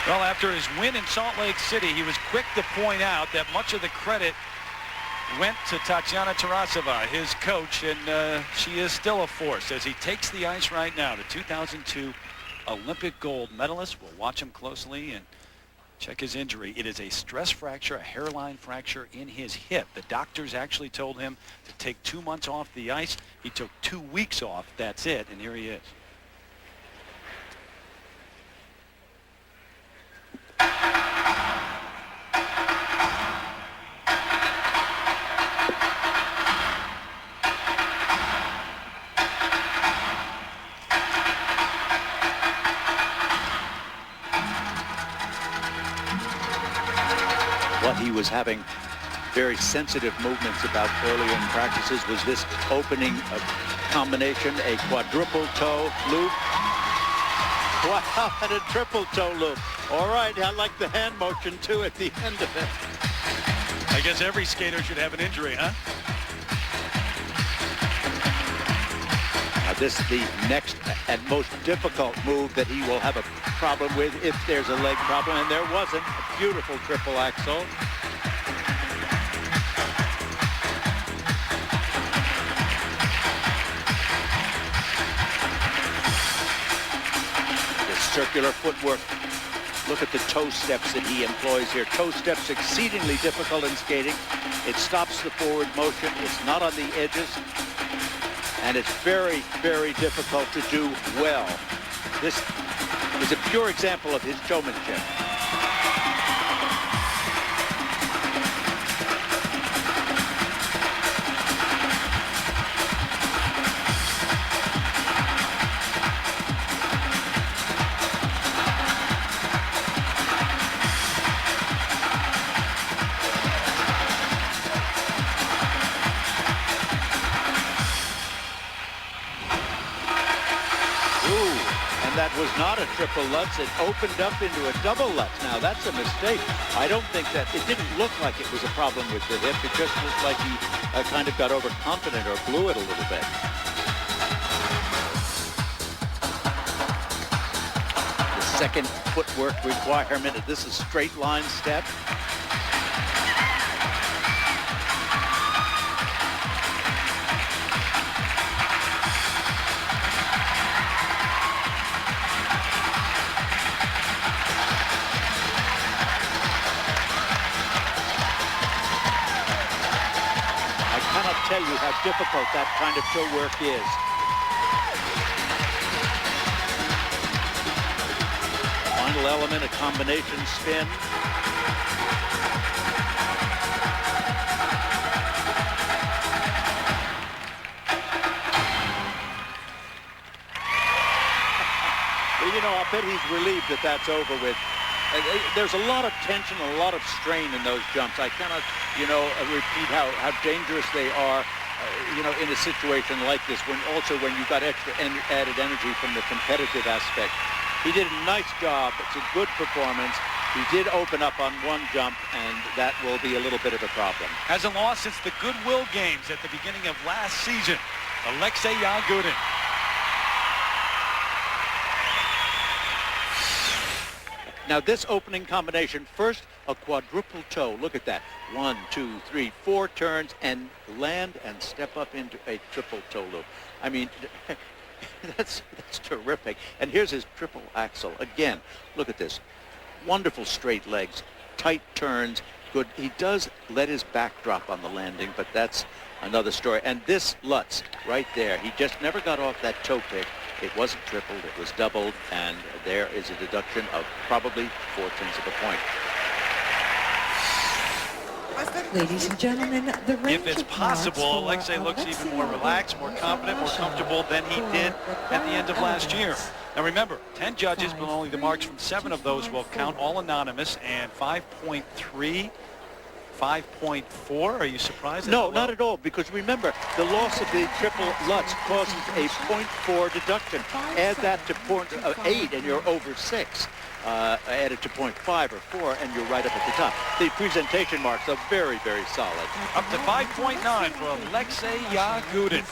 Well, after his win in Salt Lake City, he was quick to point out that much of the credit went to Tatiana Tarasova, his coach, and she is still a force as he takes the ice right now. The 2002 Olympic gold medalist. We'll watch him closely and check his injury. It is a stress fracture, a hairline fracture in his hip. The doctors actually told him to take 2 months off the ice. He took 2 weeks off. That's it, and here he is. What he was having very sensitive movements about earlier in practices was this opening combination, a quadruple toe loop. Wow, and a triple toe loop. All right, I like the hand motion too at the end of it. I guess every skater should have an injury, huh? Now this is the next and most difficult move that he will have a problem with if there's a leg problem, and there wasn't. A beautiful triple axel. The circular footwork. Look at the toe steps that he employs here. Toe steps exceedingly difficult in skating. It stops the forward motion. It's not on the edges. And it's very, very difficult to do well. This is a pure example of his showmanship. That was not a triple Lutz. It opened up into a double Lutz. Now, that's a mistake. I don't think that it didn't look like it was a problem with the hip. It just looked like he kind of got overconfident or blew it a little bit. The second footwork requirement. This is straight line step. Tell you how difficult that kind of toe work is. Final element, a combination spin. Well, you know, I'll bet he's relieved that that's over with. There's a lot of tension and a lot of strain in those jumps. I cannot, you know, repeat how dangerous they are, you know, in a situation like this, when you've got extra added energy from the competitive aspect. He did a nice job. It's a good performance. He did open up on one jump, and that will be a little bit of a problem. Hasn't lost since the Goodwill Games at the beginning of last season. Alexei Ягудin. Now this opening combination, first a quadruple toe. Look at that. 1, 2, 3, 4 turns and land and step up into a triple toe loop. I mean, that's terrific. And here's his triple axel. Again, look at this. Wonderful straight legs, tight turns, good. He does let his back drop on the landing, but that's another story. And this Lutz right there, he just never got off that toe pick. It wasn't tripled, it was doubled, and there is a deduction of probably 4/10 of a point. Ladies and gentlemen, the range if it's possible, Alexei looks even more relaxed, more confident, more comfortable than he did at the end of last year. Now remember, 10 judges, but only the marks from 7 of those will count, all anonymous, and 5.3, 5.4. Are you surprised? No, not at all, because remember, the loss of the triple Lutz causes a 0.4 deduction. Add that to 0.8 and you're over 6. Add it to 0.5 or 4 and you're right up at the top. The presentation marks are very, very solid. Up to 5.9 for Alexei Ягудin.